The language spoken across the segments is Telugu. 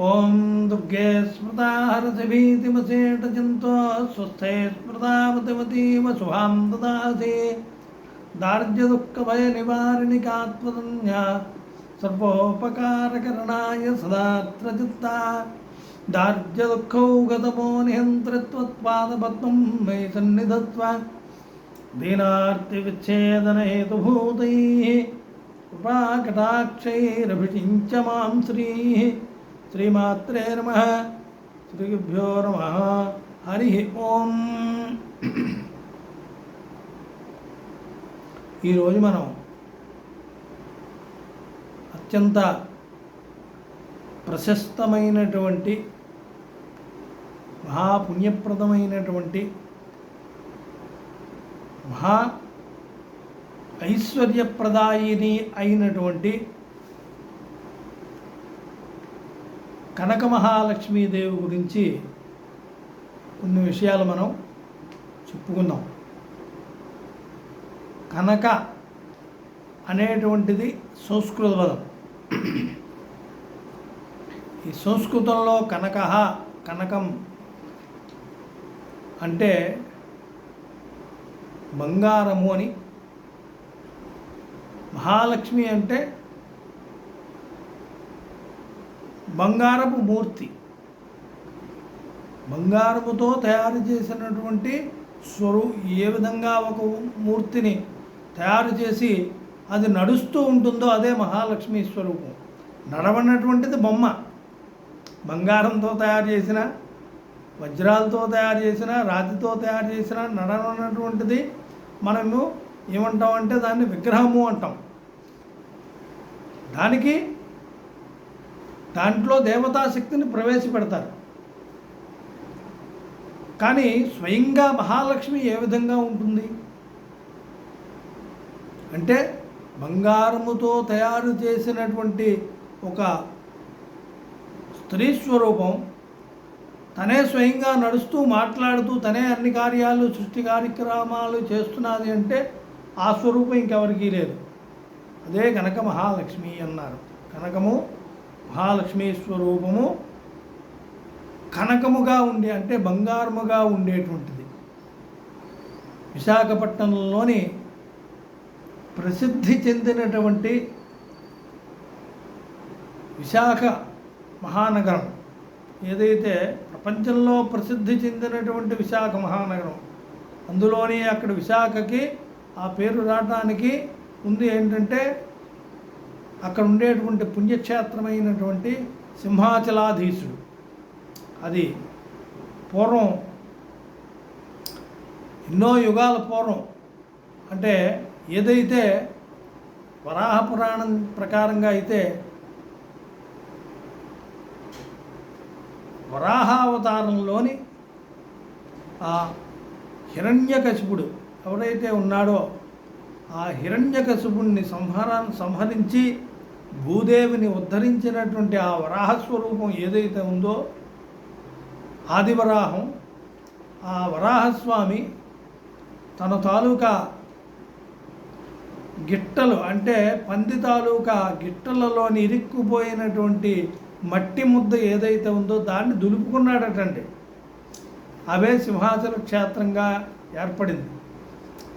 ఓం దుర్గే స్మృతా హరసిభీతిమసేటజంతో స్వస్థే స్మృతావతిమతీవ శుభాం దదాసి దార్ఢ్యదుఃఖభయ నివారిణికాత్మధన్య సర్వోపకారకరణాయ సదాత్రచిత్తా దార్ఢ్యదుఃఖౌగతమో నిహంత్రిత్వత్పాదపద్మం మే సన్నిధత్వ దీనార్తివిచ్ఛేదనహేతుభూతైః కృపాకటాక్షైరభిషించ మాం శ్రీమాత్రే నమః. శ్రీగుభ్యో నమః. హరి ఓం. ఈరోజు మనం అత్యంత ప్రశస్తమైనటువంటి మహాపుణ్యప్రదమైనటువంటి మహా ఐశ్వర్యప్రదాయిని అయినటువంటి కనక మహాలక్ష్మీదేవి గురించి కొన్ని విషయాలు మనం చెప్పుకుందాం. కనక అనేటువంటిది సంస్కృత పదం. ఈ సంస్కృతంలో కనకం అంటే బంగారము అని, మహాలక్ష్మి అంటే బంగారపు మూర్తి. బంగారముతో తయారు చేసినటువంటి ఏ విధంగా ఒక మూర్తిని తయారు చేసి అది నడుస్తూ ఉంటుందో అదే మహాలక్ష్మి స్వరూపం. నడవనటువంటిది బొమ్మ. బంగారంతో తయారు చేసిన, వజ్రాలతో తయారు చేసిన, రాతితో తయారు చేసిన నడవనటువంటిది మనము ఏమంటామంటే దాన్ని విగ్రహము అంటాం. దాంట్లో దేవతాశక్తిని ప్రవేశపెడతారు. కానీ స్వయంగా మహాలక్ష్మి ఏ విధంగా ఉంటుంది అంటే బంగారముతో తయారు చేసినటువంటి ఒక స్త్రీ స్వరూపం, తనే స్వయంగా నడుస్తూ మాట్లాడుతూ తనే అన్ని కార్యాలు సృష్టి కార్యక్రమాలు చేస్తున్నది అంటే ఆ స్వరూపం ఇంకెవరికీ లేదు. అదే కనక మహాలక్ష్మి అన్నారు. కనకము మహాలక్ష్మి స్వరూపము కనకముగా ఉండే అంటే బంగారముగా ఉండేటువంటిది. విశాఖపట్నంలోని ప్రసిద్ధి చెందినటువంటి విశాఖ మహానగరం ఏదైతే ప్రపంచంలో ప్రసిద్ధి చెందినటువంటి విశాఖ మహానగరం, అందులోని అక్కడ విశాఖకి ఆ పేరు రావడానికి ఉంది ఏంటంటే అక్కడ ఉండేటువంటి పుణ్యక్షేత్రమైనటువంటి సింహాచలాధీశుడు. అది పూర్వం ఎన్నో యుగాల పూర్వం అంటే ఏదైతే వరాహ పురాణం ప్రకారంగా అయితే వరాహావతారంలోని ఆ హిరణ్యకశిపుడు ఎవరైతే ఉన్నాడో ఆ హిరణ్యకశిపుడిని సంహరించి భూదేవిని ఉద్ధరించినటువంటి ఆ వరాహస్వరూపం ఏదైతే ఉందో ఆదివరాహం, ఆ వరాహస్వామి తన తాలూకా గిట్టలు అంటే పంది తాలూకా గిట్టలలోని ఇరుక్కుపోయినటువంటి మట్టి ముద్ద ఏదైతే ఉందో దాన్ని దులుపుకున్నాడటండి. అవే సింహాచల క్షేత్రంగా ఏర్పడింది.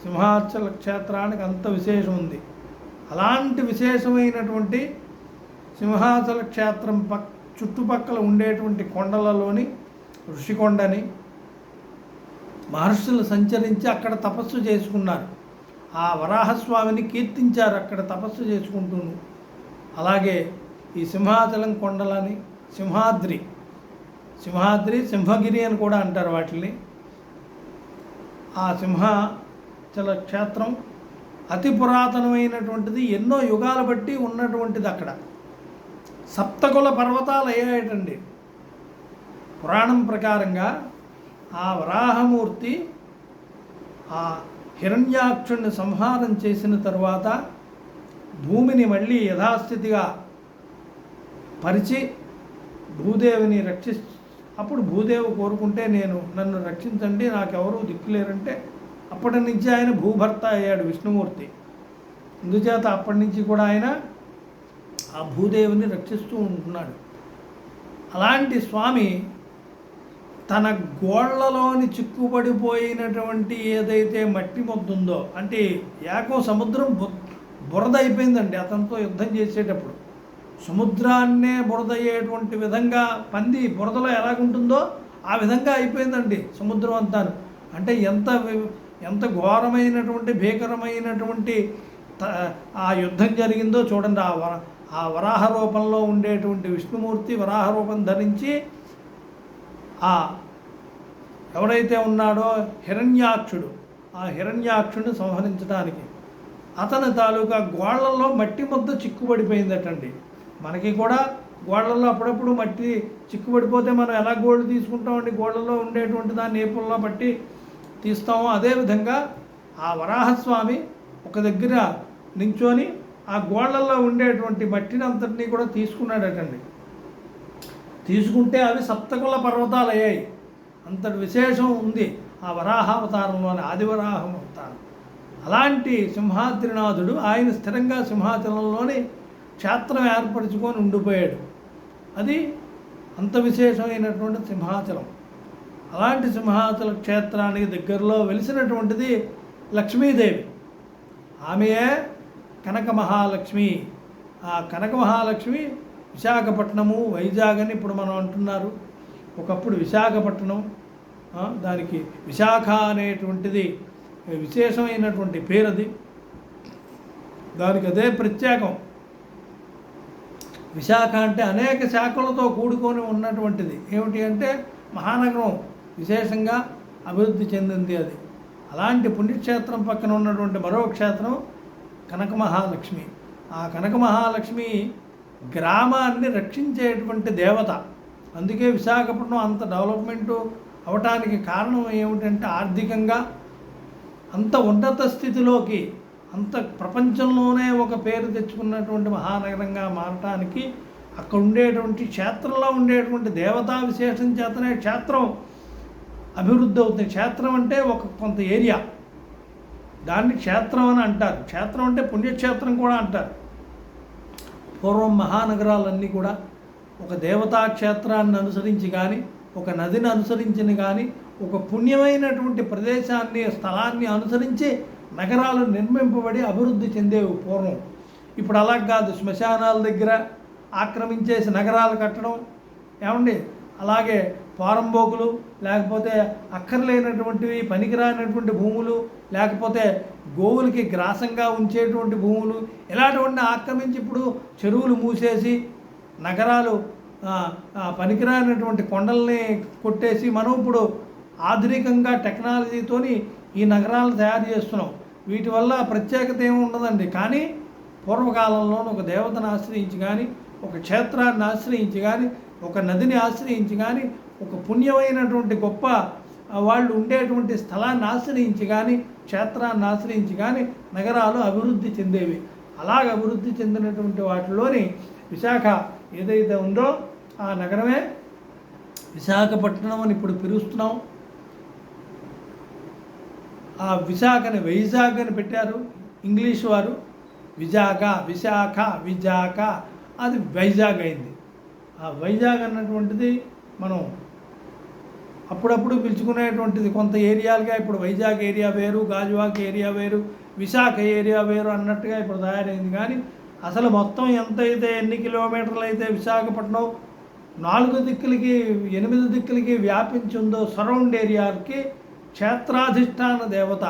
సింహాచల క్షేత్రానికి అంత విశేషం ఉంది. అలాంటి విశేషమైనటువంటి సింహాచల క్షేత్రం చుట్టుపక్కల ఉండేటువంటి కొండలలోని ఋషికొండని మహర్షులు సంచరించి అక్కడ తపస్సు చేసుకున్నారు. ఆ వరాహస్వామిని కీర్తించారు అక్కడ తపస్సు చేసుకుంటూ. అలాగే ఈ సింహాచలం కొండలని సింహాద్రి, సింహగిరి అని కూడా అంటారు వాటిని. ఆ సింహాచల క్షేత్రం అతి పురాతనమైనటువంటిది, ఎన్నో యుగాల బట్టి ఉన్నటువంటిది. అక్కడ సప్తకుల పర్వతాలు అయ్యాయటండి. పురాణం ప్రకారంగా ఆ వరాహమూర్తి ఆ హిరణ్యాక్షుణ్ణి సంహారం చేసిన తరువాత భూమిని మళ్ళీ యథాస్థితిగా పరిచి భూదేవిని అప్పుడు భూదేవి కోరుకుంటే నన్ను రక్షించండి, నాకెవరూ దిక్కులేరంటే అప్పటి నుంచి ఆయన భూభర్త అయ్యాడు విష్ణుమూర్తి. అందుచేత అప్పటి నుంచి కూడా ఆయన ఆ భూదేవిని రక్షిస్తూ ఉంటున్నాడు. అలాంటి స్వామి తన గోళ్లలోని చిక్కుపడిపోయినటువంటి ఏదైతే మట్టి ముద్ద ఉందో, అంటే ఏకం సముద్రం బురద అయిపోయిందండి అతనితో యుద్ధం చేసేటప్పుడు. సముద్రాన్నే బురదయ్యేటువంటి విధంగా పంది బురదలో ఎలాగుంటుందో ఆ విధంగా అయిపోయిందండి సముద్రం అంతా. అంటే ఎంత ఘోరమైనటువంటి భీకరమైనటువంటి ఆ యుద్ధం జరిగిందో చూడండి. ఆ వరాహ రూపంలో ఉండేటువంటి విష్ణుమూర్తి వరాహ రూపం ధరించి ఎవరైతే ఉన్నాడో హిరణ్యాక్షుడు, ఆ హిరణ్యాక్షుడిని సంహరించడానికి అతని తాలూకా గోళ్లలో మట్టి ముద్ద చిక్కుపడిపోయిందటండి. మనకి కూడా గోళ్లలో అప్పుడప్పుడు మట్టి చిక్కుపడిపోతే మనం ఎలా గోళ్ళు తీసుకుంటామండి, గోళ్లలో ఉండేటువంటి దాన్ని ఏపుల్లో పట్టి తీస్తామో అదేవిధంగా ఆ వరాహస్వామి ఒక దగ్గర నించొని ఆ గోళ్లలో ఉండేటువంటి మట్టిని అంతటినీ కూడా తీసుకున్నాడటండి. తీసుకుంటే అవి సప్తకుల పర్వతాలు అయ్యాయి. అంతటి విశేషం ఉంది ఆ వరాహావతారంలోని ఆదివరాహం అవతారం. అలాంటి సింహాద్రినాథుడు ఆయన స్థిరంగా సింహాచలంలోని క్షేత్రం ఏర్పరచుకొని ఉండిపోయాడు. అది అంత విశేషమైనటువంటి సింహాచలం. అలాంటి సింహాచల క్షేత్రానికి దగ్గరలో వెలిసినటువంటిది లక్ష్మీదేవి. ఆమెయే కనక మహాలక్ష్మి. ఆ కనక మహాలక్ష్మి విశాఖపట్నము, వైజాగ్ అని ఇప్పుడు మనం అంటున్నారు. ఒకప్పుడు విశాఖపట్నం, దానికి విశాఖ అనేటువంటిది విశేషమైనటువంటి పేరది. దానికి అదే ప్రత్యేకం. విశాఖ అంటే అనేక శాఖలతో కూడుకొని ఉన్నటువంటిది. ఏమిటి అంటే మహానగరం విశేషంగా అభివృద్ధి చెందింది అది. అలాంటి పుణ్యక్షేత్రం పక్కన ఉన్నటువంటి మరో క్షేత్రం కనక మహాలక్ష్మి. ఆ కనక మహాలక్ష్మి గ్రామాన్ని రక్షించేటువంటి దేవత. అందుకే విశాఖపట్నం అంత డెవలప్మెంటు అవటానికి కారణం ఏమిటంటే ఆర్థికంగా అంత ఉన్నత స్థితిలోకి, అంత ప్రపంచంలోనే ఒక పేరు తెచ్చుకున్నటువంటి మహానగరంగా మారటానికి అక్కడ ఉండేటువంటి క్షేత్రంలో ఉండేటువంటి దేవతా విశేషం చేతనే క్షేత్రం అభివృద్ధి అవుతుంది. క్షేత్రం అంటే కొంత ఏరియా, దాన్ని క్షేత్రం అని అంటారు. క్షేత్రం అంటే పుణ్యక్షేత్రం కూడా అంటారు. పూర్వం మహానగరాలన్నీ కూడా ఒక దేవతా క్షేత్రాన్ని అనుసరించి కానీ, ఒక నదిని అనుసరించిన కానీ, ఒక పుణ్యమైనటువంటి ప్రదేశాన్ని, స్థలాన్ని అనుసరించి నగరాలు నిర్మింపబడి అభివృద్ధి చెందేవి పూర్వం. ఇప్పుడు అలా కాదు. శ్మశానాల దగ్గర ఆక్రమించేసి నగరాలు కట్టడం, ఏమండి, అలాగే పారంబోకులు, లేకపోతే అక్కర్లేనటువంటివి పనికిరానటువంటి భూములు, లేకపోతే గోవులకి గ్రాసంగా ఉంచేటువంటి భూములు, ఇలాంటివన్నీ ఆక్రమించి ఇప్పుడు చెరువులు మూసేసి నగరాలు పనికిరానటువంటి కొండల్ని కొట్టేసి మనం ఇప్పుడు ఆధునికంగా టెక్నాలజీతోని ఈ నగరాలు తయారు చేస్తున్నాం. వీటి వల్ల ప్రత్యేకత ఏమి ఉండదండి. కానీ పూర్వకాలంలో ఒక దేవతను ఆశ్రయించి కానీ, ఒక క్షేత్రాన్ని ఆశ్రయించి కానీ, ఒక నదిని ఆశ్రయించి కానీ, ఒక పుణ్యమైనటువంటి గొప్ప వాళ్ళు ఉండేటువంటి స్థలాన్ని ఆశ్రయించి కానీ, క్షేత్రాన్ని ఆశ్రయించి కానీ నగరాలు అభివృద్ధి చెందేవి. అలాగ అభివృద్ధి చెందినటువంటి వాటిలోని విశాఖ ఏదైతే ఉందో ఆ నగరమే విశాఖపట్నం అని ఇప్పుడు పిలుస్తున్నాం. ఆ విశాఖని వైజాగ్ అని పెట్టారు ఇంగ్లీష్ వారు. విశాఖ అది వైజాగ్ అయింది. ఆ వైజాగ్ అన్నటువంటిది మనం అప్పుడప్పుడు పిలుచుకునేటువంటిది కొంత ఏరియాలుగా. ఇప్పుడు వైజాగ్ ఏరియా వేరు, గాజువాక ఏరియా వేరు, విశాఖ ఏరియా వేరు అన్నట్టుగా ఇప్పుడు తయారైంది. కానీ అసలు మొత్తం ఎంతైతే ఎన్ని కిలోమీటర్లు అయితే విశాఖపట్నం 4 దిక్కులకి 8 దిక్కులకి వ్యాపించి ఉందో సరౌండ్ ఏరియాకి క్షేత్రాధిష్టాన దేవత,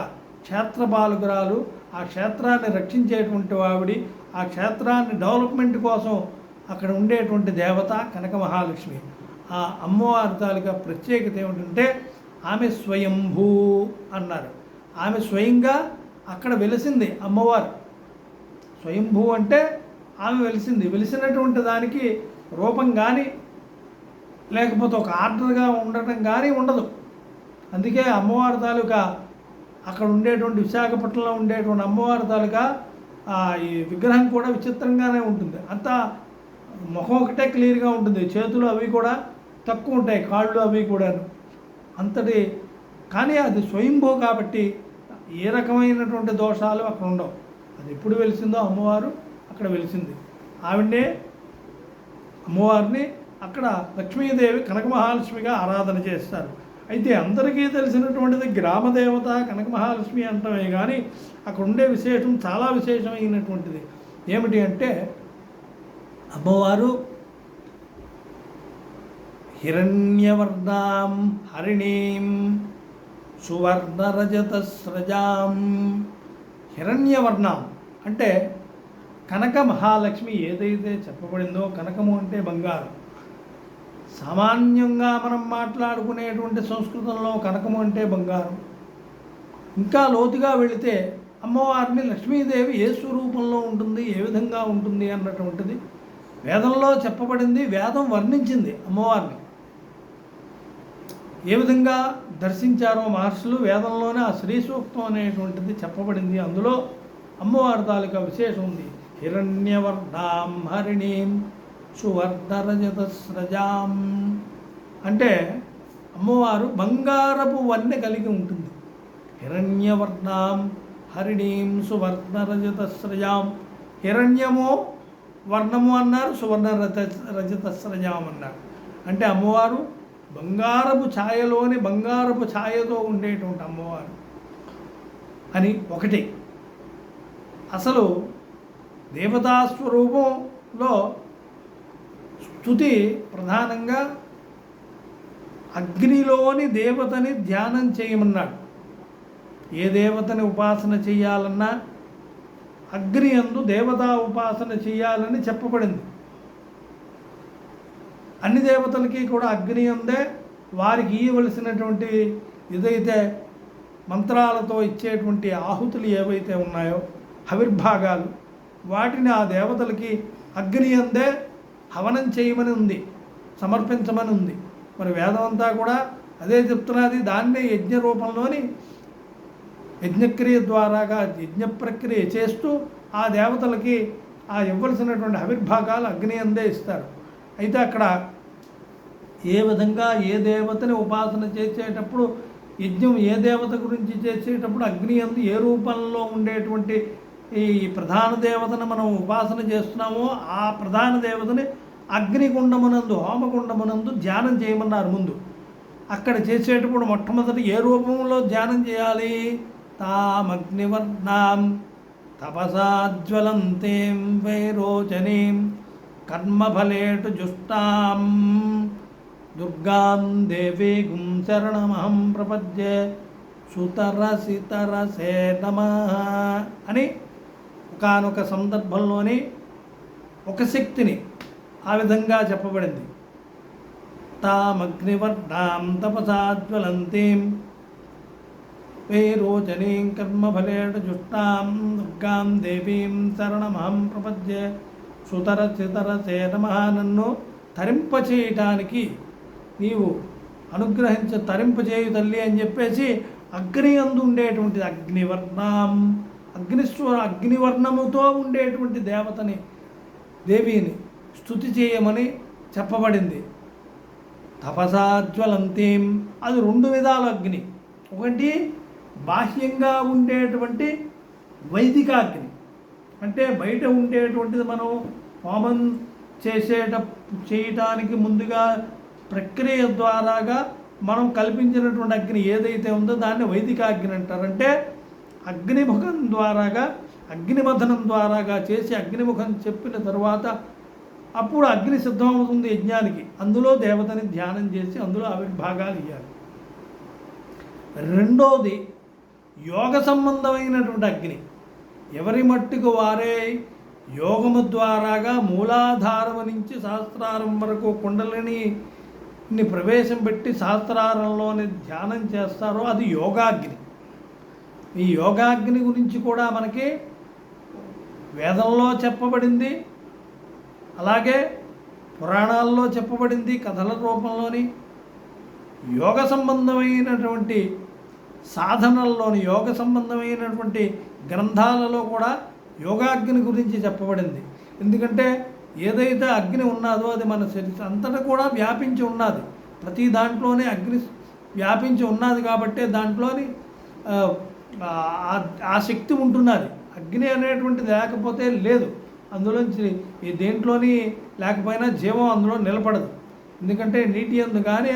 క్షేత్రపాలకురాలు, ఆ క్షేత్రాన్ని రక్షించేటువంటి ఆవిడి, ఆ క్షేత్రాన్ని డెవలప్మెంట్ కోసం అక్కడ ఉండేటువంటి దేవత కనక మహాలక్ష్మి. ఆ అమ్మవారి తాలూకా ప్రత్యేకత ఏమిటంటే ఆమె స్వయంభూ అన్నారు. ఆమె స్వయంగా అక్కడ వెలిసింది అమ్మవారు. స్వయంభూ అంటే ఆమె వెలిసినటువంటి దానికి రూపం కానీ లేకపోతే ఒక ఆర్డర్గా ఉండటం కానీ ఉండదు. అందుకే అమ్మవారి తాలూకా అక్కడ ఉండేటువంటి విశాఖపట్నంలో ఉండేటువంటి అమ్మవారి తాలూకా ఈ విగ్రహం కూడా విచిత్రంగానే ఉంటుంది. అంతా ముఖం ఒకటే క్లియర్గా ఉంటుంది, చేతులు అవి కూడా తక్కువ ఉంటాయి, కాళ్ళు అవి కూడాను అంతటి. కానీ అది స్వయంభూ కాబట్టి ఏ రకమైనటువంటి దోషాలు అక్కడ ఉండవు. అది ఎప్పుడు వెలిసిందో అమ్మవారు అక్కడ వెలిసింది. ఆవిడనే అమ్మవారిని అక్కడ లక్ష్మీదేవి కనక మహాలక్ష్మిగా ఆరాధన చేస్తారు. అయితే అందరికీ తెలిసినటువంటిది గ్రామదేవత కనక మహాలక్ష్మి అంటమే కానీ అక్కడ ఉండే విశేషం చాలా విశేషమైనటువంటిది. ఏమిటి అంటే అమ్మవారు హిరణ్యవర్ణాం హరిణీం సువర్ణరజతస్రజాం. హిరణ్యవర్ణం అంటే కనక మహాలక్ష్మి ఏదైతే చెప్పబడిందో, కనకము అంటే బంగారం. సామాన్యంగా మనం మాట్లాడుకునేటువంటి సంస్కృతంలో కనకము అంటే బంగారం. ఇంకా లోతుగా వెళితే అమ్మవారిని లక్ష్మీదేవి ఏ స్వరూపంలో ఉంటుంది, ఏ విధంగా ఉంటుంది అన్నటువంటిది వేదంలో చెప్పబడింది. వేదం వర్ణించింది అమ్మవారిని ఏ విధంగా దర్శించారో మహర్షులు. వేదంలోనే ఆ శ్రీ సూక్తం అనేటువంటిది చెప్పబడింది. అందులో అమ్మవారి తాలూకా విశేషం ఉంది. హిరణ్యవర్ణాం హరిణీం సువర్ణరజతస్రజాం అంటే అమ్మవారు బంగారపు వన్నె కలిగి ఉంటుంది. హిరణ్యవర్ణాం హరిణీం సువర్ణరజతస్రజాం. హిరణ్యము వర్ణము అన్నారు, సువర్ణ రజతస్రజాం అన్నారు. అంటే అమ్మవారు బంగారపు ఛాయలోని బంగారపు ఛాయతో ఉండేటువంటి అమ్మవారు అని ఒకటి. అసలు దేవతాస్వరూపంలో స్తుతి ప్రధానంగా అగ్నిలోని దేవతని ధ్యానం చేయమన్నాడు. ఏ దేవతని ఉపాసన చేయాలన్నా అగ్ని యందు దేవతా ఉపాసన చేయాలని చెప్పబడింది. అన్ని దేవతలకి కూడా అగ్ని అందే వారికి ఇవ్వవలసినటువంటి ఏదైతే మంత్రాలతో ఇచ్చేటువంటి ఆహుతులు ఏవైతే ఉన్నాయో హవిర్భాగాలు, వాటిని ఆ దేవతలకి అగ్ని అందే హవనం చేయమని ఉంది, సమర్పించమని ఉంది. మరి వేదం అంతా కూడా అదే చెప్తున్నది. దాన్నే యజ్ఞ రూపంలోని యజ్ఞక్రియ ద్వారాగా యజ్ఞ ప్రక్రియ చేస్తూ ఆ దేవతలకి ఆ ఇవ్వవలసినటువంటి హవిర్భాగాలు అగ్ని అందే ఇస్తారు. అయితే అక్కడ ఏ విధంగా ఏ దేవతని ఉపాసన చేసేటప్పుడు, యజ్ఞం ఏ దేవత గురించి చేసేటప్పుడు అగ్ని అందు ఏ రూపంలో ఉండేటువంటి ఈ ప్రధాన దేవతను మనం ఉపాసన చేస్తున్నామో ఆ ప్రధాన దేవతని అగ్నిగుండమునందు హోమగుండమునందు ధ్యానం చేయమన్నారు ముందు. అక్కడ చేసేటప్పుడు మొట్టమొదటి ఏ రూపంలో ధ్యానం చేయాలి? తామగ్నివర్ణాం తపసాజ్వలంతీం వైరోచనీం కర్మఫలేటు జుష్టాం దుర్గాం దేవీగుం శరణమహం ప్రపద్యే సుతరసితరసే నమః అని ఒకానొక సందర్భంలోని ఒక శక్తిని ఆ విధంగా చెప్పబడింది. తామగ్నివర్ణాం తపసాజ్వలంతీం వైరోచనీం కర్మఫలేటు జుష్టాం దుర్గాం దేవీం శరణమహం ప్రపద్యే సుతరసితరసే నమః. నన్ను తరింపచేయటానికి నీవు తరింపచేయు తల్లి అని చెప్పేసి అగ్ని అందు ఉండేటువంటి అగ్నివర్ణం, అగ్నివర్ణముతో ఉండేటువంటి దేవతని దేవిని స్తుతి చేయమని చెప్పబడింది. తపసాజ్వలంతీం అది రెండు విధాల అగ్ని. ఒకటి బాహ్యంగా ఉండేటువంటి వైదికాగ్ని, అంటే బయట ఉండేటువంటిది మనం హోమం చేయటానికి ముందుగా ప్రక్రియ ద్వారాగా మనం కల్పించినటువంటి అగ్ని ఏదైతే ఉందో దాన్ని వైదికాగ్ని అంటారంటే అగ్నిముఖం ద్వారాగా అగ్నిమథనం ద్వారాగా చేసి అగ్నిముఖం చెప్పిన తర్వాత అప్పుడు అగ్ని సిద్ధమవుతుంది యజ్ఞానికి. అందులో దేవతని ధ్యానం చేసి అందులో ఆవిర్భాగాలు ఇవ్వాలి. రెండోది యోగ సంబంధమైనటువంటి అగ్ని. ఎవరి మట్టుకు వారే యోగము ద్వారాగా మూలాధారము నుంచి సహస్రారం వరకు కుండలిని ప్రవేశం పెట్టి సహస్రారంలోని ధ్యానం చేస్తారో అది యోగాగ్ని. ఈ యోగాగ్ని గురించి కూడా మనకి వేదంలో చెప్పబడింది, అలాగే పురాణాల్లో చెప్పబడింది. కథల రూపంలోని యోగ సంబంధమైనటువంటి సాధనల్లోని యోగ సంబంధమైనటువంటి గ్రంథాలలో కూడా యోగాగ్ని గురించి చెప్పబడింది. ఎందుకంటే ఏదైతే అగ్ని ఉన్నదో అది మన శరీరం అంతటా కూడా వ్యాపించి ఉన్నది. ప్రతి దాంట్లోనే అగ్ని వ్యాపించి ఉన్నది కాబట్టి దాంట్లోని ఆ శక్తి ఉంటున్నది. అగ్ని అనేటువంటిది లేకపోతే లేదు, అందులోంచి ఈ దేంట్లోని లేకపోయినా జీవం అందులో నిలబడదు. ఎందుకంటే నీటి యందు కానీ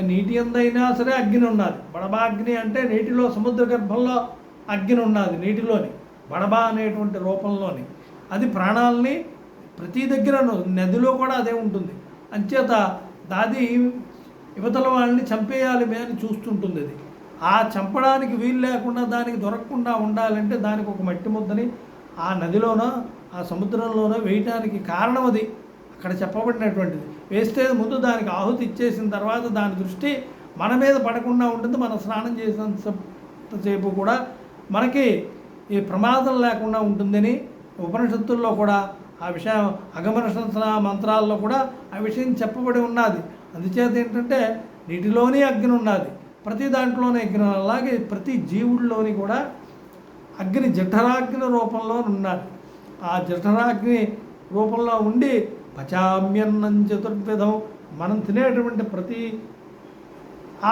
నీటి యందైనా సరే అగ్ని ఉన్నది. బడబాగ్ని అంటే నీటిలో సముద్ర గర్భంలో అగ్ని ఉన్నది, నీటిలోని బడబా అనేటువంటి రూపంలోని. అది ప్రాణాలని ప్రతి దగ్గర నదిలో కూడా అదే ఉంటుంది. అంచేత దాది యువతల వాళ్ళని చంపేయాలి అని చూస్తుంటుంది. అది ఆ చంపడానికి వీలు లేకుండా దానికి దొరకకుండా ఉండాలంటే దానికి ఒక మట్టి ముద్దని ఆ నదిలోనో ఆ సముద్రంలోనో వేయటానికి కారణం అది అక్కడ చెప్పబడినటువంటిది. వేస్తే ముందు దానికి ఆహుతి ఇచ్చేసిన తర్వాత దాని దృష్టి మన మీద పడకుండా ఉంటుంది. మనం స్నానం చేసినంతసేపు కూడా మనకి ఈ ప్రమాదం లేకుండా ఉంటుందని ఉపనిషత్తుల్లో కూడా ఆ విషయం, అగమన మంత్రాల్లో కూడా ఆ విషయం చెప్పబడి ఉన్నది. అందుచేత ఏంటంటే నీటిలోనే అగ్ని ఉన్నది, ప్రతి దాంట్లోనే అగ్ని. అలాగే ప్రతి జీవుల్లోని కూడా అగ్ని జఠరాగ్ని రూపంలో ఉన్నది. ఆ జఠరాగ్ని రూపంలో ఉండి పచామ్యన్నం చతుర్విధం, మనం తినేటువంటి ప్రతి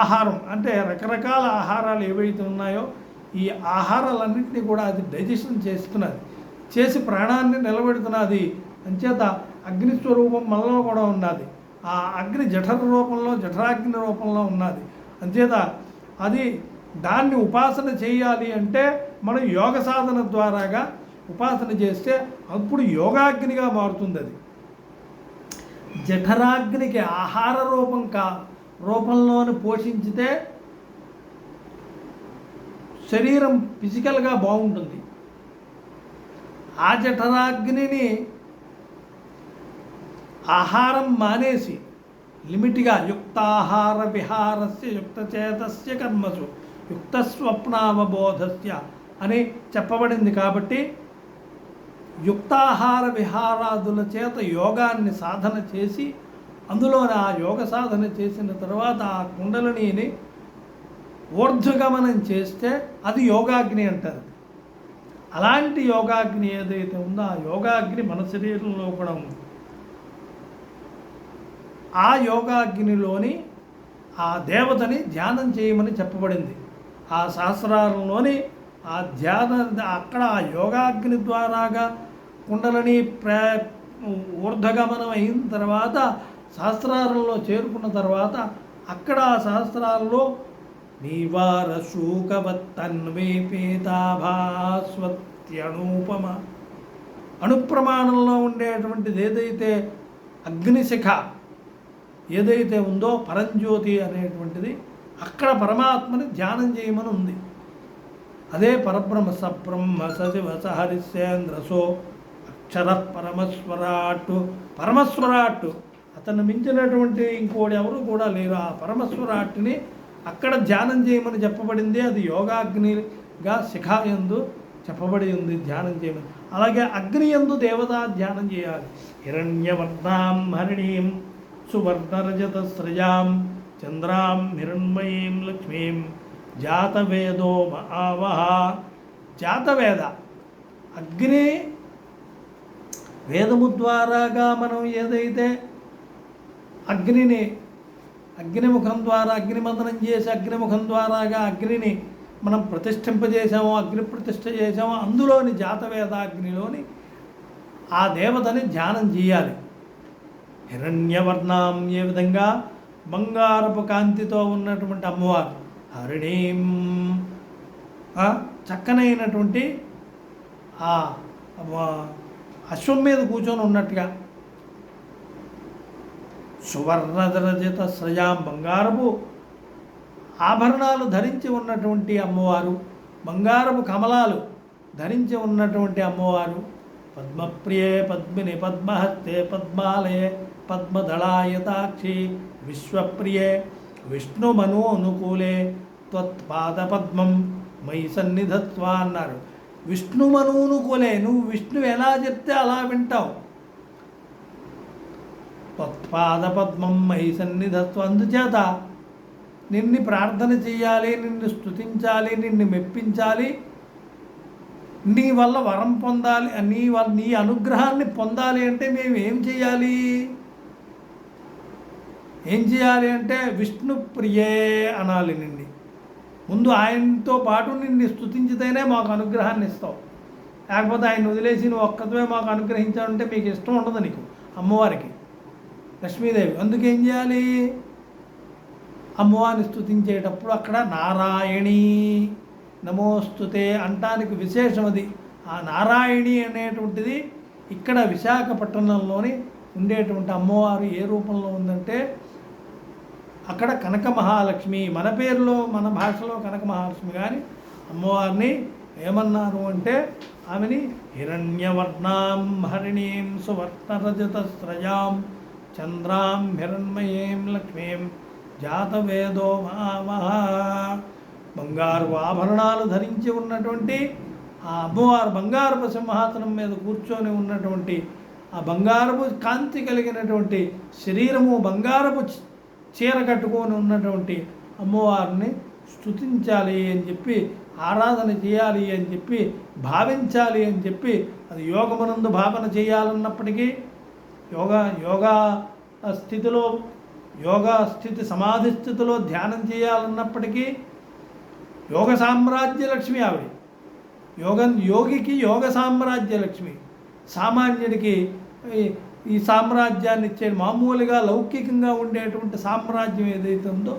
ఆహారం అంటే రకరకాల ఆహారాలు ఏవైతే ఉన్నాయో ఈ ఆహారాలన్నింటినీ కూడా అది డైజెషన్ చేస్తున్నది, చేసి ప్రాణాన్ని నిలబెడుతున్నది. అంచేత అగ్నిస్వరూపం మనలో కూడా ఉన్నది. ఆ అగ్ని జఠర రూపంలో, జఠరాగ్ని రూపంలో ఉన్నది. అంచేత అది దాన్ని ఉపాసన చేయాలి అంటే మనం యోగ సాధన ద్వారాగా ఉపాసన చేస్తే అప్పుడు యోగాగ్నిగా మారుతుంది. అది జఠరాగ్నికి ఆహార రూపంలోని పోషించితే శరీరం ఫిజికల్గా బాగుంటుంది. ఆ జఠరాగ్నిని ఆహారం మానేసి లిమిట్గా యుక్తాహార విహారస్య యుక్తచేతస్య కర్మసు యుక్తస్వప్నావబోధస్య అని చెప్పబడింది. కాబట్టి యుక్తాహార విహారాదుల చేత యోగాన్ని సాధన చేసి అందులోనే ఆ యోగ సాధన చేసిన తర్వాత ఆ కుండలిని ఊర్ధ్వగమనం చేస్తే అది యోగాగ్ని అంటారు. అలాంటి యోగాగ్ని ఏదైతే ఉందో ఆ యోగాగ్ని మన శరీరంలో కూడా ఉంది. ఆ యోగాగ్నిలోని ఆ దేవతని ధ్యానం చేయమని చెప్పబడింది. ఆ శాస్త్రాలలోని ఆ అక్కడ ఆ యోగాగ్ని ద్వారాగా కుండలని ఊర్ధ్వగమనం అయిన తర్వాత శాస్త్రాలలో చేరుకున్న తర్వాత అక్కడ ఆ శాస్త్రాలలో నివార శూకవత్తన్వే పీతాభాస్వత్యనూపమ అణుప్రమాణంలో ఉండేటువంటిది ఏదైతే అగ్నిశిఖ ఏదైతే ఉందో పరంజ్యోతి అనేటువంటిది అక్కడ పరమాత్మని ధ్యానం చేయమని ఉంది. అదే పరబ్రహ్మ సబ్రహ్మ సశివ సహరిశ్చేంద్రసో అక్షర పరమస్వరాట్టు అతను మించినటువంటి ఇంకోటి ఎవరు కూడా లేరు. ఆ పరమస్వరాట్టుని అక్కడ ధ్యానం చేయమని చెప్పబడింది. అది యోగాగ్నిగా శిఖాయందు చెప్పబడి ఉంది ధ్యానం చేయమని. అలాగే అగ్ని యందు దేవతా ధ్యానం చేయాలి. హిరణ్యవర్ణాం హరిణీం సువర్ణరజత స్రజాం చంద్రాం హిరణ్మయీం లక్ష్మీం జాతవేదో ఆవహ. జాతవేద అగ్ని వేదము ద్వారాగా మనం ఏదైతే అగ్నిముఖం ద్వారా అగ్నిమందనం చేసి అగ్నిముఖం ద్వారాగా అగ్నిని మనం ప్రతిష్ఠింపజేసామో, అగ్ని ప్రతిష్ఠ చేసామో, అందులోని జాతవేదాగ్నిలోని ఆ దేవతని ధ్యానం చేయాలి. హిరణ్యవర్ణం ఏ విధంగా బంగారపు కాంతితో ఉన్నటువంటి అమ్మవారు, హరిణీం చక్కనైనటువంటి ఆ అశ్వం మీద కూర్చొని ఉన్నట్టుగా, సువర్ణరజత స్రజాం బంగారపు ఆభరణాలు ధరించి ఉన్నటువంటి అమ్మవారు, బంగారపు కమలాలు ధరించి ఉన్నటువంటి అమ్మవారు, పద్మప్రియే పద్మిని పద్మహస్తే పద్మాలయే పద్మదళాయతాక్షి విశ్వప్రియే విష్ణుమనోనుకూలే త్వత్పాదపద్మం మై సన్నిధత్వా అన్నారు. విష్ణుమనోనుకూలే, నువ్వు విష్ణువు ఎలా చెప్తే అలా వింటావు. త్వత్పాదపద్మం మై సన్నిధత్వం, అందుచేత నిన్ను ప్రార్థన చేయాలి, నిన్ను స్తుతించాలి, నిన్ను మెప్పించాలి, నీ వల్ల వరం పొందాలి, నీ అనుగ్రహాన్ని పొందాలి అంటే మేము ఏం చేయాలి అంటే విష్ణు ప్రియే అనాలి. నిన్ను ముందు ఆయనతో పాటు నిన్ను స్తుతించితేనే మాకు అనుగ్రహాన్ని ఇస్తావు. లేకపోతే ఆయన వదిలేసి నువ్వు ఒక్కతమే మాకు అనుగ్రహించావంటే మీకు ఇష్టం ఉండదు నీకు అమ్మవారికి. లక్ష్మీదేవి. అందుకేం చేయాలి? అమ్మవారిని స్తుతించేటప్పుడు అక్కడ నారాయణి నమోస్తుతే అంటానికి విశేషం అది. ఆ నారాయణి అనేటువంటిది ఇక్కడ విశాఖపట్టణంలోని ఉండేటువంటి అమ్మవారు ఏ రూపంలో ఉందంటే అక్కడ కనక మహాలక్ష్మి. మన పేరులో మన భాషలో కనక మహాలక్ష్మి, కానీ అమ్మవారిని ఏమన్నారు అంటే ఆమెని హిరణ్యవర్ణాం హరిణీం సువర్ణరజతస్రజాం చంద్రాం హిరణ్మయీం లక్ష్మీం జాతవేదో మహామహా. బంగారు ఆభరణాలు ధరించి ఉన్నటువంటి ఆ అమ్మవారు బంగారపు సింహాసనం మీద కూర్చొని ఉన్నటువంటి ఆ బంగారపు కాంతి కలిగినటువంటి శరీరము, బంగారపు చీర కట్టుకొని ఉన్నటువంటి అమ్మవారిని స్తుతించాలి అని చెప్పి, ఆరాధన చేయాలి అని చెప్పి, భావించాలి అని చెప్పి, అది యోగమునందు భావన చేయాలన్నప్పటికీ యోగా స్థితి సమాధి స్థితిలో ధ్యానం చేయాలన్నప్పటికీ యోగ సామ్రాజ్య లక్ష్మి ఆవిడ. యోగికి యోగ సామ్రాజ్య లక్ష్మి, సామాన్యుడికి ఈ సామ్రాజ్యాన్ని ఇచ్చే మామూలుగా లౌకికంగా ఉండేటువంటి సామ్రాజ్యం ఏదైతే ఉందో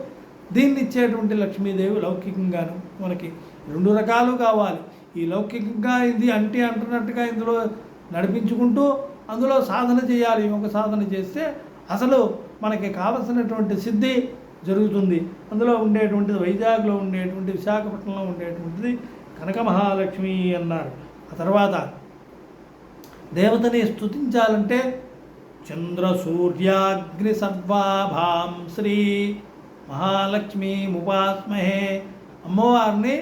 దీన్ని ఇచ్చేటువంటి లక్ష్మీదేవి లౌకికంగాను. మనకి రెండు రకాలు కావాలి. ఈ లౌకికంగా ఇది అంటున్నట్టుగా ఇందులో నడిపించుకుంటూ అందులో సాధన చేయాలి. యోగ సాధన చేస్తే అసలు మనకి కావలసినటువంటి సిద్ధి జరుగుతుంది. అందులో ఉండేటువంటిది వైజాగ్లో ఉండేటువంటి, విశాఖపట్నంలో ఉండేటువంటిది కనక మహాలక్ష్మి అన్నారు. ఆ తర్వాత దేవతని స్తుతించాలంటే చంద్ర సూర్యాగ్ని సర్వాభాం శ్రీ మహాలక్ష్మి ముపాస్మహే. అమ్మవారిని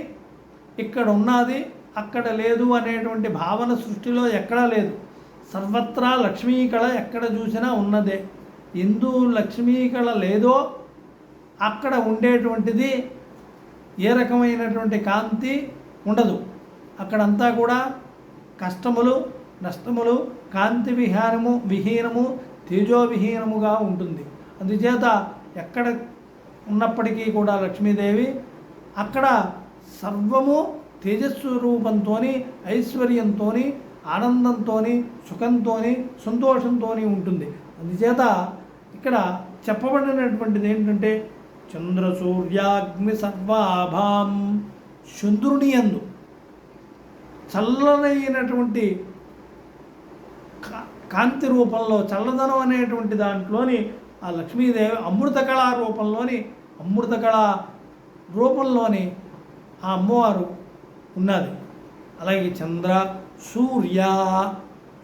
ఇక్కడ ఉన్నది అక్కడ లేదు అనేటువంటి భావన సృష్టిలో ఎక్కడా లేదు. సర్వత్రా లక్ష్మీ కళ ఎక్కడ చూసినా ఉన్నదే. ఎందు లక్ష్మీ కళ లేదో అక్కడ ఉండేటువంటిది ఏ రకమైనటువంటి కాంతి ఉండదు. అక్కడంతా కూడా కష్టములు, నష్టములు, కాంతి విహీనము, తేజోవిహీనముగా ఉంటుంది. అందుచేత ఎక్కడ ఉన్నప్పటికీ కూడా లక్ష్మీదేవి అక్కడ సర్వము తేజస్సు రూపంతో, ఐశ్వర్యంతో, ఆనందంతో, సుఖంతో, సంతోషంతో ఉంటుంది. అందుచేత ఇక్కడ చెప్పబడినటువంటిది ఏంటంటే చంద్ర సూర్యాగ్ని సర్వాభాం. చంద్రుని యందు చల్లనైనటువంటి కాంతి రూపంలో, చల్లదనం అనేటువంటి దాంట్లోని ఆ లక్ష్మీదేవి అమృత కళా రూపంలోని ఆ అమ్మవారు ఉన్నది. అలాగే చంద్ర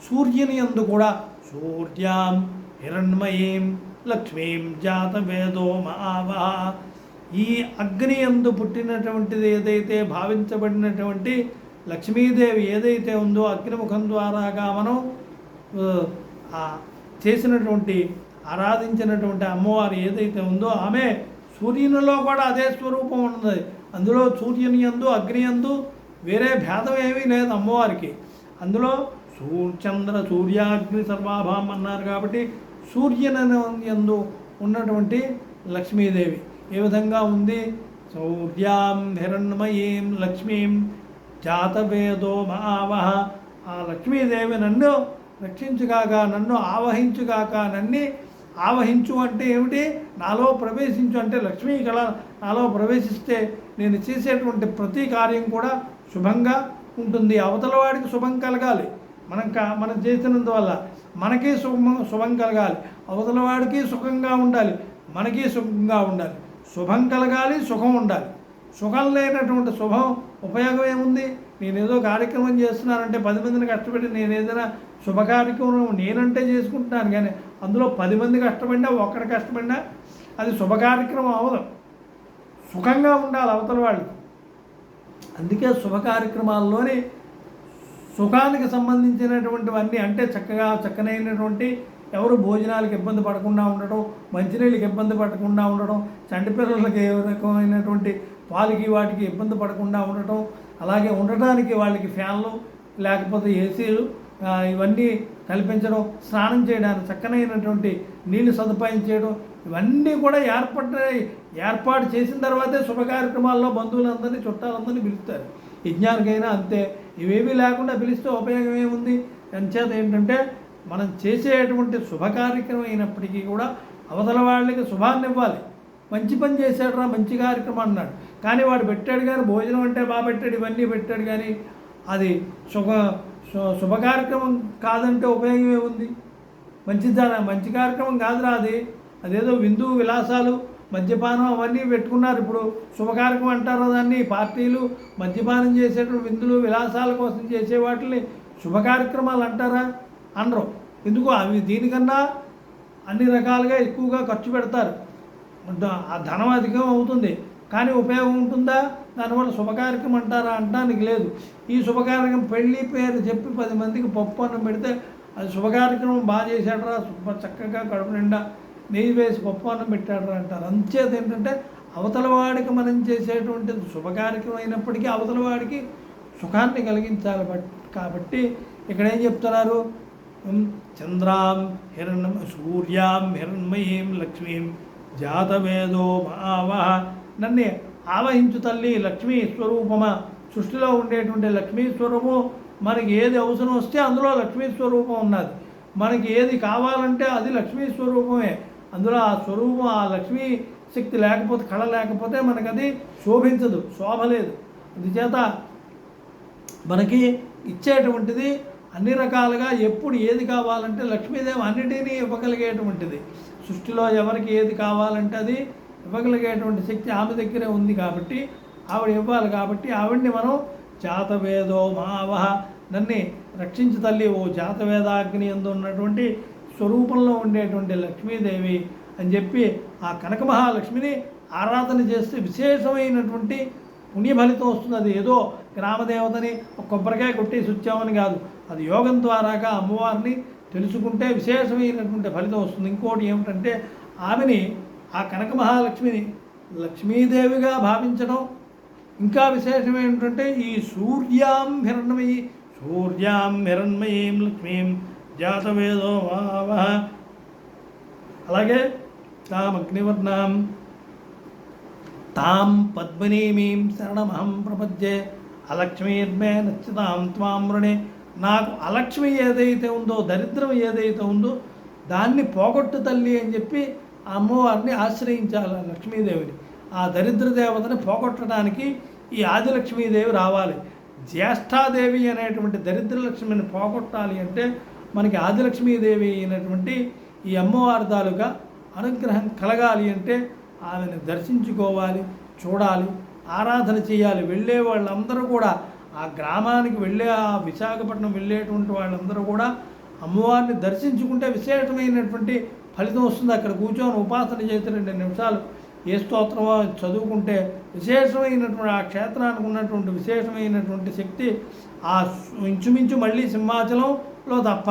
సూర్యుని యందు కూడా సూర్యాం హిరణ్మయీం లక్ష్మీం జాతవేదో మహావహ. ఈ అగ్ని యందు పుట్టినటువంటిది ఏదైతే భావించబడినటువంటి లక్ష్మీదేవి ఏదైతే ఉందో అగ్నిముఖం ద్వారాగా మనం చేసినటువంటి ఆరాధించినటువంటి అమ్మవారు ఏదైతే ఉందో ఆమె సూర్యునిలో కూడా అదే స్వరూపం ఉన్నది. అందులో సూర్యుని యందు అగ్ని యందు వేరే భేదం ఏమీ లేదు అమ్మవారికి. అందులో చంద్ర సూర్యాగ్ని సర్వాభాం అన్నారు కాబట్టి సూర్యుని యందు ఉన్నటువంటి లక్ష్మీదేవి ఏ విధంగా ఉంది? సూర్యాం హిరణ్మయీం లక్ష్మీం జాతవేదో మహావహ. ఆ లక్ష్మీదేవి నన్ను రక్షించుగాక, నన్ను ఆవహించుగాక. నన్ను ఆవహించు అంటే ఏమిటి? నాలో ప్రవేశించు అంటే లక్ష్మీ కళ నాలో ప్రవేశిస్తే నేను చేసేటువంటి ప్రతి కార్యం కూడా శుభంగా ఉంటుంది. అవతల వాడికి శుభం కలగాలి, మనం చేసినందువల్ల మనకి శుభం కలగాలి, అవతల వాడికి సుఖంగా ఉండాలి, మనకి సుఖంగా ఉండాలి. శుభం కలగాలి, సుఖం ఉండాలి. సుఖం లేనటువంటి శుభం ఉపయోగం ఏముంది? నేను ఏదో కార్యక్రమం చేస్తున్నానంటే 10 మందిని కష్టపడి నేను ఏదైనా శుభ కార్యక్రమం నేనంటే చేసుకుంటున్నాను, కానీ అందులో 10 మంది కష్టపడినా ఒక్కడి కష్టపడినా అది శుభ కార్యక్రమం అవ్వదు. సుఖంగా ఉండాలి అవతల వాళ్ళు. అందుకే శుభ కార్యక్రమాల్లోని సుఖానికి సంబంధించినటువంటివన్నీ అంటే చక్కనైనటువంటి ఎవరు భోజనాలకు ఇబ్బంది పడకుండా ఉండడం, మంచినీళ్ళకి ఇబ్బంది పడకుండా ఉండడం, చంటి పిల్లలకి ఏ రకమైనటువంటి పాలకి వాటికి ఇబ్బంది పడకుండా ఉండటం, అలాగే ఉండటానికి వాళ్ళకి ఫ్యాన్లు లేకపోతే ఏసీలు ఇవన్నీ కల్పించడం, స్నానం చేయడానికి చక్కనైనటువంటి నీళ్ళు సదుపాయం చేయడం, ఇవన్నీ కూడా ఏర్పాటు చేసిన తర్వాతే శుభ కార్యక్రమాల్లో బంధువులందరినీ చుట్టాలందరినీ పిలుస్తారు. యజ్ఞానికైనా అంతే. ఇవేమీ లేకుండా పిలిస్తే ఉపయోగం ఏముంది? అంచేత ఏంటంటే మనం చేసేటువంటి శుభ కార్యక్రమం అయినప్పటికీ కూడా అవతల వాళ్ళకి శుభాన్ని ఇవ్వాలి. మంచి పని చేశాడురా, మంచి కార్యక్రమం అన్నాడు, కానీ వాడు పెట్టాడు కానీ భోజనం అంటే బాగా పెట్టాడు, ఇవన్నీ పెట్టాడు, కానీ అది శుభ కార్యక్రమం కాదంటే ఉపయోగం ఏముంది? మంచి కార్యక్రమం కాదురా అది. అదేదో విందు విలాసాలు మద్యపానం అవన్నీ పెట్టుకున్నారు. ఇప్పుడు శుభకార్యక్రమం అంటారు దాన్ని. పార్టీలు మద్యపానం చేసేటువంటి విందులు విలాసాల కోసం చేసే వాటిని శుభ కార్యక్రమాలు అంటారా? అనరు. ఎందుకు? అవి దీనికన్నా అన్ని రకాలుగా ఎక్కువగా ఖర్చు పెడతారు, ఆ ధనం అధికం అవుతుంది, కానీ ఉపయోగం ఉంటుందా? దానివల్ల శుభకార్యక్రమం అంటారా? అంటానికి లేదు. ఈ శుభకార్యక్రమం పెళ్ళి పేరు చెప్పి 10 మందికి పప్పు అన్నం పెడితే అది శుభకార్యక్రమం బాగా చేశాడరా, చక్కగా కడుపు నిండా నెయ్యి వేసి పప్పు అన్నం పెట్టాడరా అంటారు. అంచేది ఏంటంటే అవతల వాడికి మనం చేసేటువంటి శుభకార్యక్రమం అయినప్పటికీ అవతల వాడికి సుఖాన్ని కలిగించాలి. కాబట్టి ఇక్కడ ఏం చెప్తున్నారు? చంద్రాం సూర్యాం హిరణ్మయీం లక్ష్మీం జాతవేదో మావహ. నన్ను ఆవహించు తల్లి, లక్ష్మీ స్వరూపమా. సృష్టిలో ఉండేటువంటి లక్ష్మీ స్వరూపం, మనకి ఏది అవసరం వస్తే అందులో లక్ష్మీ స్వరూపం ఉన్నది. మనకి ఏది కావాలంటే అది లక్ష్మీ స్వరూపమే. అందులో ఆ స్వరూపం, ఆ లక్ష్మీ శక్తి లేకపోతే, కళ లేకపోతే మనకు అది శోభించదు, శోభ లేదు. అందుచేత మనకి ఇచ్చేటువంటిది అన్ని రకాలుగా ఎప్పుడు ఏది కావాలంటే లక్ష్మీదేవి అన్నిటినీ ఇవ్వగలిగేటువంటిది. సృష్టిలో ఎవరికి ఏది కావాలంటే అది ఇవ్వగలిగేటువంటి శక్తి ఆమె దగ్గరే ఉంది. కాబట్టి ఆవిడ ఇవ్వాలి. కాబట్టి ఆవిడ్ని మనం జాతవేదో మావహ, నన్ను రక్షించు తల్లి, ఓ జాతవేదాగ్ని యందు ఉన్నటువంటి స్వరూపంలో ఉండేటువంటి లక్ష్మీదేవి అని చెప్పి ఆ కనక మహాలక్ష్మిని ఆరాధన చేస్తే విశేషమైనటువంటి పుణ్యఫలితం వస్తుంది. అది ఏదో గ్రామదేవతని ఒక కొబ్బరికాయ కొట్టేసి వచ్చామని కాదు, అది యోగం ద్వారాగా అమ్మవారిని తెలుసుకుంటే విశేషమైనటువంటి ఫలితం వస్తుంది. ఇంకోటి ఏమిటంటే ఆమెని, ఆ కనక మహాలక్ష్మిని లక్ష్మీదేవిగా భావించడం. ఇంకా విశేషం ఏంటంటే ఈ సూర్యాం హిరణ్మయీం లక్ష్మీం జాతవేదో వావహ. అలాగే తాం అగ్నివర్ణాం తాం పద్మినీమీం శరణమహం ప్రపద్యే అలక్ష్మీర్మే నచ్చితాం త్వాం వృణే. నాకు అలక్ష్మి ఏదైతే ఉందో, దరిద్రం ఏదైతే ఉందో దాన్ని పోగొట్టు తల్లి అని చెప్పి ఆ అమ్మవారిని ఆశ్రయించాలి, లక్ష్మీదేవిని. ఆ దరిద్ర దేవతని పోగొట్టడానికి ఈ ఆదిలక్ష్మీదేవి రావాలి. జ్యేష్ఠాదేవి అనేటువంటి దరిద్ర లక్ష్మిని పోగొట్టాలి అంటే మనకి ఆదిలక్ష్మీదేవి అయినటువంటి ఈ అమ్మవారి తాలూకా అనుగ్రహం కలగాలి అంటే ఆమెను దర్శించుకోవాలి, చూడాలి, ఆరాధన చేయాలి. వెళ్ళే వాళ్ళందరూ కూడా, ఆ గ్రామానికి వెళ్ళే, ఆ విశాఖపట్నం వెళ్ళేటువంటి వాళ్ళందరూ కూడా అమ్మవారిని దర్శించుకుంటే విశేషమైనటువంటి ఫలితం వస్తుంది. అక్కడ కూర్చొని ఉపాసన చేసి 2 నిమిషాలు ఏ స్తోత్రమో చదువుకుంటే విశేషమైనటువంటి, ఆ క్షేత్రానికి ఉన్నటువంటి విశేషమైనటువంటి శక్తి ఆ ఇంచుమించు మళ్ళీ సింహాచలంలో తప్ప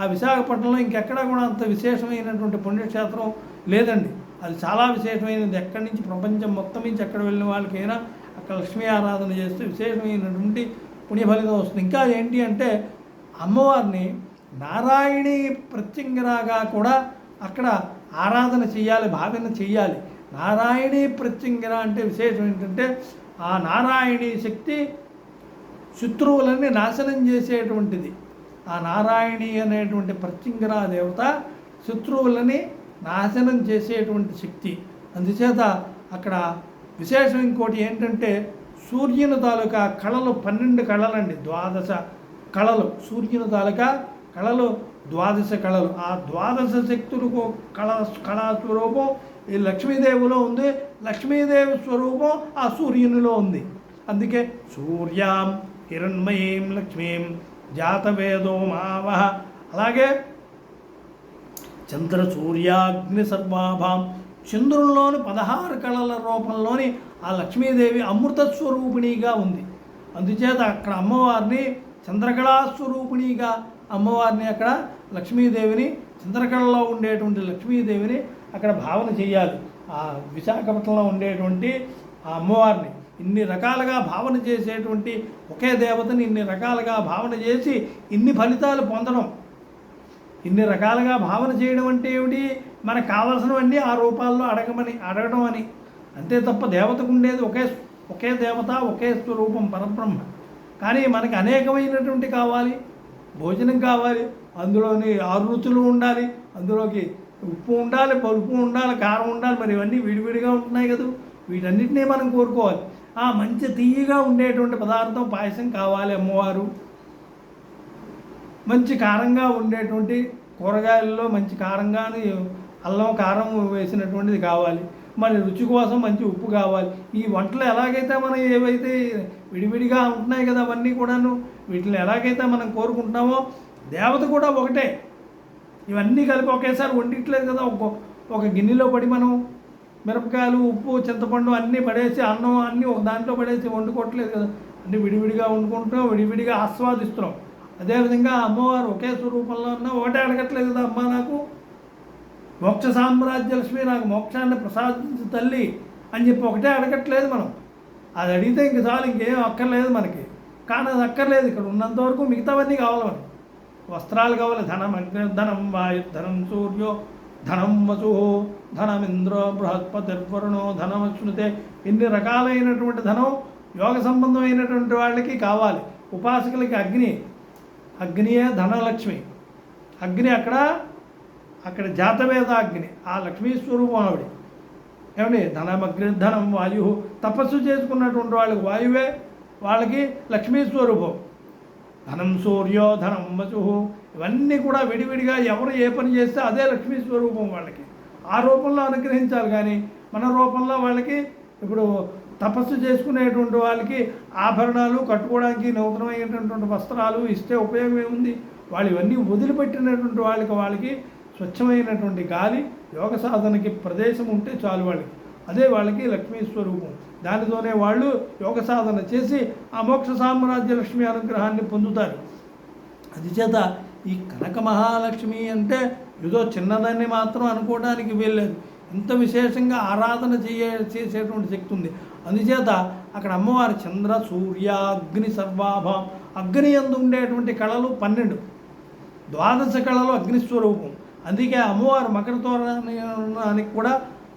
ఆ విశాఖపట్నంలో ఇంకెక్కడా కూడా అంత విశేషమైనటువంటి పుణ్యక్షేత్రం లేదండి. అది చాలా విశేషమైనది. ఎక్కడి నుంచి, ప్రపంచం మొత్తం నుంచి ఎక్కడ వెళ్ళిన వాళ్ళకైనా అక్కడ లక్ష్మీ ఆరాధన చేస్తే విశేషమైనటువంటి పుణ్యఫలితం వస్తుంది. ఇంకా ఏంటి అంటే అమ్మవారిని నారాయణీ ప్రత్యంగిరాగా కూడా అక్కడ ఆరాధన చేయాలి, భావన చేయాలి. నారాయణీ ప్రత్యంగిర అంటే విశేషం ఏంటంటే ఆ నారాయణీ శక్తి శత్రువులన్నీ నాశనం చేసేటువంటిది. ఆ నారాయణి అనేటువంటి ప్రత్యంగిరా దేవత శత్రువులని నాశనం చేసేటువంటి శక్తి. అందుచేత అక్కడ విశేషం ఇంకోటి ఏంటంటే సూర్యుని తాలూకా కళలు 12 కళలండి, 12 కళలు. సూర్యుని తాలూకా కళలు 12 కళలు. ఆ 12 శక్తులకు కళా స్వరూపం ఈ లక్ష్మీదేవిలో ఉంది. లక్ష్మీదేవి స్వరూపం ఆ సూర్యునిలో ఉంది. అందుకే సూర్యాం హిరణ్మయీం లక్ష్మీం జాతవేదో మావహ. అలాగే చంద్ర సూర్యాగ్ని సర్వాభాం, చంద్రుల్లోని 16 కళల రూపంలోని ఆ లక్ష్మీదేవి అమృత స్వరూపిణిగా ఉంది. అందుచేత అక్కడ అమ్మవారిని చంద్రకళా స్వరూపిణిగా అమ్మవారిని, అక్కడ లక్ష్మీదేవిని, చంద్రకళలో ఉండేటువంటి లక్ష్మీదేవిని అక్కడ భావన చేయాలి. ఆ విశాఖపట్నంలో ఉండేటువంటి ఆ అమ్మవారిని ఇన్ని రకాలుగా భావన చేసేటువంటి ఒకే దేవతని ఇన్ని రకాలుగా భావన చేసి ఇన్ని ఫలితాలు పొందడం. ఇన్ని రకాలుగా భావన చేయడం అంటే ఏమిటి? మనకు కావలసినవన్నీ ఆ రూపాల్లో అడగడం అని. అంతే తప్ప దేవతకు ఉండేది ఒకే దేవత, ఒకే స్వరూపం పరబ్రహ్మ. కానీ మనకి అనేకమైనటువంటి కావాలి. భోజనం కావాలి, అందులోని 6 రుచులు ఉండాలి, అందులోకి ఉప్పు ఉండాలి, పలుపు ఉండాలి, కారం ఉండాలి. మరి ఇవన్నీ విడివిడిగా ఉంటున్నాయి కదా, వీటన్నిటినీ మనం కోరుకోవాలి. మంచి తీయగా ఉండేటువంటి పదార్థం పాయసం కావాలి అమ్మవారు. మంచి కారంగా ఉండేటువంటి కూరగాయల్లో మంచి కారంగాని అల్లం కారం వేసినటువంటిది కావాలి. మరి రుచి కోసం మంచి ఉప్పు కావాలి. ఈ వంటలు ఎలాగైతే మనం ఏవైతే విడివిడిగా ఉంటున్నాయి కదా అవన్నీ కూడాను, వీటిని ఎలాగైతే మనం కోరుకుంటున్నామో దేవత కూడా ఒకటే. ఇవన్నీ కలిపి ఒకేసారి వండిట్లేదు కదా. ఒక గిన్నెలో పడి మనం మిరపకాయలు, ఉప్పు, చింతపండు అన్నీ పడేసి, అన్నం అన్నీ ఒక దాంట్లో పడేసి వండుకోవట్లేదు కదా. అన్నీ విడివిడిగా వండుకుంటున్నాం, విడివిడిగా ఆస్వాదిస్తున్నాం. అదేవిధంగా అమ్మవారు ఒకే స్వరూపంలో ఉన్నా ఒకటే అడగట్లేదు కదా, అమ్మ నాకు మోక్ష సామ్రాజ్య లక్ష్మి, నాకు మోక్షాన్ని ప్రసాదించు తల్లి అని చెప్పి ఒకటే అడగట్లేదు మనం. అది అడిగితే ఇంక చాలు, ఇంకేం అక్కర్లేదు మనకి. కానీ అది అక్కర్లేదు. ఇక్కడ ఉన్నంతవరకు మిగతావన్నీ కావాలి మనకి. వస్త్రాలు కావాలి, ధనం ధనం వాయు ధనం సూర్యో ధనం వసు ధనమింద్రో బృహస్పతిర్వరుణో ధనమశ్నుతే. ఇన్ని రకాలైనటువంటి ధనం యోగ సంబంధమైనటువంటి వాళ్ళకి కావాలి. ఉపాసకులకి అగ్నియే ధనలక్ష్మి. అగ్ని అక్కడ జాతవేద అగ్ని, ఆ లక్ష్మీ స్వరూపం ఆవిడ. ఏమండి, ధనం వాయు, తపస్సు చేసుకున్నటువంటి వాళ్ళకి వాయువే వాళ్ళకి లక్ష్మీ స్వరూపం. ధనం సూర్యో ధనం వసు, ఇవన్నీ కూడా విడివిడిగా ఎవరు ఏ పని చేస్తే అదే లక్ష్మీ స్వరూపం వాళ్ళకి. ఆ రూపంలో అనుగ్రహించాలి. కానీ మన రూపంలో వాళ్ళకి, ఇప్పుడు తపస్సు చేసుకునేటువంటి వాళ్ళకి ఆభరణాలు కట్టుకోవడానికి నూతనమైనటువంటి వస్త్రాలు ఇస్తే ఉపయోగం ఏముంది? వాళ్ళు ఇవన్నీ వదిలిపెట్టినటువంటి వాళ్ళకి స్వచ్ఛమైనటువంటి గాలి, యోగ సాధనకి ప్రదేశం ఉంటే చాలు వాళ్ళకి. అదే వాళ్ళకి లక్ష్మీ స్వరూపం. దానితోనే వాళ్ళు యోగ సాధన చేసి ఆ మోక్ష సామ్రాజ్య లక్ష్మి అనుగ్రహాన్ని పొందుతారు. అందుచేత ఈ కనక మహాలక్ష్మి అంటే ఏదో చిన్నదాన్ని మాత్రం అనుకోవడానికి వీల్లేదు. ఇంత విశేషంగా ఆరాధన చేసేటువంటి శక్తి ఉంది. అందుచేత అక్కడ అమ్మవారి చంద్ర సూర్యాగ్ని సర్వాభాం, అగ్ని యందు ఉండేటువంటి కళలు 12, 12 కళలు అగ్నిస్వరూపం. అందుకే అమ్మవారు మకర తోరణానికి కూడా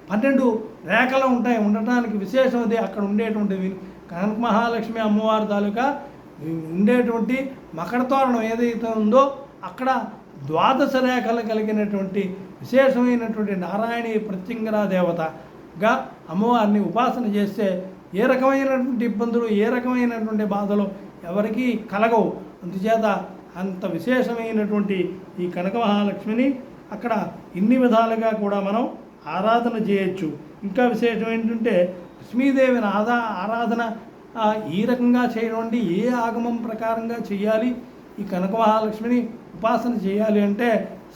12 రేఖలు ఉంటాయి. ఉండటానికి విశేషం అది. అక్కడ ఉండేటువంటివి కనక మహాలక్ష్మి అమ్మవారి తాలూకా ఉండేటువంటి మకర తోరణం ఏదైతే ఉందో అక్కడ 12 రేఖలు కలిగినటువంటి విశేషమైనటువంటి నారాయణీ ప్రత్యంగరా దేవతగా అమ్మవారిని ఉపాసన చేస్తే ఏ రకమైనటువంటి ఇబ్బందులు, ఏ రకమైనటువంటి బాధలు ఎవరికీ కలగవు. అందుచేత అంత విశేషమైనటువంటి ఈ కనక మహాలక్ష్మిని అక్కడ ఇన్ని విధాలుగా కూడా మనం ఆరాధన చేయొచ్చు. ఇంకా విశేషం ఏంటంటే లక్ష్మీదేవిని ఆరాధన ఈ రకంగా చేయడం, ఏ ఆగమం ప్రకారంగా చేయాలి ఈ కనక మహాలక్ష్మిని ఉపాసన చేయాలి అంటే,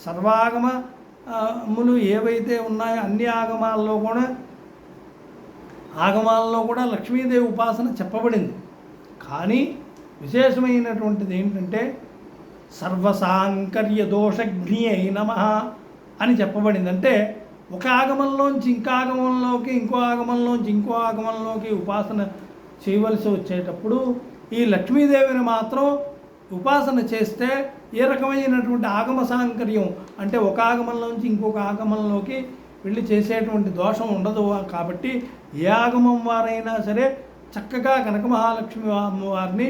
సర్వాగమములు ఏవైతే ఉన్నాయో అన్ని ఆగమాలలో కూడా లక్ష్మీదేవి ఉపాసన చెప్పబడింది. కానీ విశేషమైనటువంటిది ఏంటంటే సర్వసాంకర్య దోషజ్ఞే నమః అని చెప్పబడింది. అంటే ఒక ఆగమంలోంచి ఇంకో ఆగమంలోకి, ఇంకో ఆగమంలోంచి ఇంకో ఆగమంలోకి ఉపాసన చేయవలసి వచ్చేటప్పుడు ఈ లక్ష్మీదేవిని మాత్రం ఉపాసన చేస్తే ఏ రకమైనటువంటి ఆగమ సాంకర్యం, అంటే ఒక ఆగమంలోంచి ఇంకొక ఆగమంలోకి వెళ్ళి చేసేటువంటి దోషం ఉండదు. కాబట్టి ఏ ఆగమం వారైనా సరే చక్కగా కనక మహాలక్ష్మి అమ్మవారిని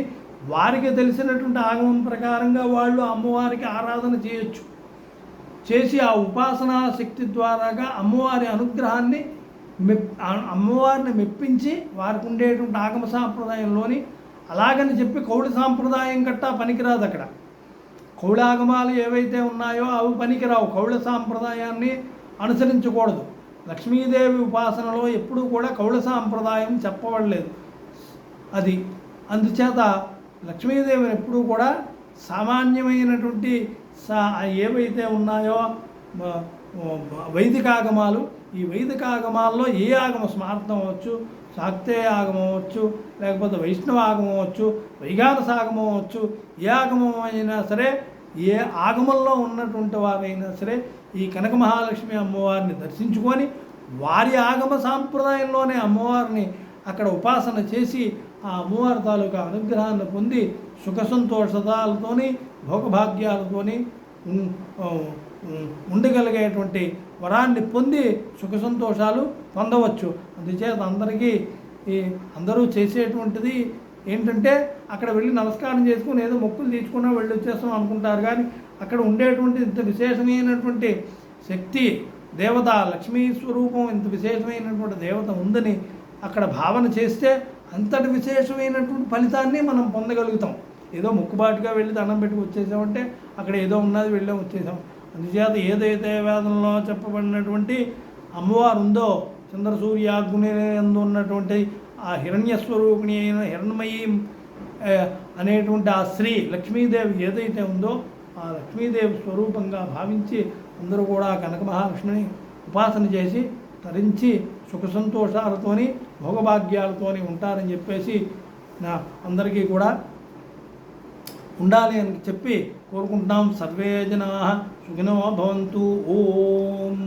వారికి తెలిసినటువంటి ఆగమం ప్రకారంగా వాళ్ళు అమ్మవారికి ఆరాధన చేయొచ్చు. చేసి ఆ ఉపాసనా శక్తి ద్వారాగా అమ్మవారి అనుగ్రహాన్ని అమ్మవారిని మెప్పించి వారికి ఉండేటువంటి ఆగమ సాంప్రదాయంలోని, అలాగని చెప్పి కౌళ సాంప్రదాయం గట్టా పనికిరాదు. అక్కడ కౌళాగమాలు ఏవైతే ఉన్నాయో అవి పనికిరావు. కౌళ సాంప్రదాయాన్ని అనుసరించకూడదు. లక్ష్మీదేవి ఉపాసనలో ఎప్పుడూ కూడా కౌళ సాంప్రదాయం చెప్పబడలేదు. అది అందుచేత లక్ష్మీదేవిని ఎప్పుడూ కూడా సామాన్యమైనటువంటి ఏవైతే ఉన్నాయో వైదికాగమాలు, ఈ వైదికాగమాల్లో ఏ ఆగమ స్మార్థం అవ్వచ్చు, శాక్తేయ ఆగమం అవ్వచ్చు, లేకపోతే వైష్ణవ ఆగమం అవ్వచ్చు, వైగానస ఆగమం అవ్వచ్చు, ఏ ఆగమం అయినా సరే, ఏ ఆగమంలో ఉన్నటువంటి వారైనా సరే ఈ కనక మహాలక్ష్మి అమ్మవారిని దర్శించుకొని వారి ఆగమ సాంప్రదాయంలోనే అమ్మవారిని అక్కడ ఉపాసన చేసి ఆ అమ్మవారి తాలూకా అనుగ్రహాన్ని పొంది సుఖ సంతోషాలతోని భోగభాగ్యాలతోని ఉండగలిగేటువంటి వరాన్ని పొంది సుఖ సంతోషాలు పొందవచ్చు. అందుచేత అందరూ చేసేటువంటిది ఏంటంటే అక్కడ వెళ్ళి నమస్కారం చేసుకుని ఏదో మొక్కులు తీసుకున్నా వెళ్ళి వచ్చేస్తాం అనుకుంటారు. కానీ అక్కడ ఉండేటువంటి ఇంత విశేషమైనటువంటి శక్తి దేవత, లక్ష్మీ స్వరూపం, ఇంత విశేషమైనటువంటి దేవత ఉందని అక్కడ భావన చేస్తే అంతటి విశేషమైనటువంటి ఫలితాన్ని మనం పొందగలుగుతాం. ఏదో ముక్కుబాటుగా వెళ్ళి దండం పెట్టుకు వచ్చేసామంటే అక్కడ ఏదో ఉన్నది వెళ్ళాం వచ్చేసాం. అందుచేత ఏదైతే వేదంలో చెప్పబడినటువంటి అమ్మవారు ఉందో, చంద్రసూర్యాగ్ని యందు ఉన్నటువంటి ఆ హిరణ్యస్వరూపిణి అయిన హిరణ్మయీ అనేటువంటి ఆ శ్రీ లక్ష్మీదేవి ఏదైతే ఉందో ఆ లక్ష్మీదేవి స్వరూపంగా భావించి అందరూ కూడా కనక మహాలక్ష్మిని ఉపాసన చేసి తరించి సుఖ సంతోషాలతోని భోగభాగ్యాలతోని ఉంటారని చెప్పేసి నా అందరికీ కూడా ఉండాలి అని చెప్పి కోరుకుంటున్నాం. సర్వే జనాః సుఖినో భవంతు. ఓం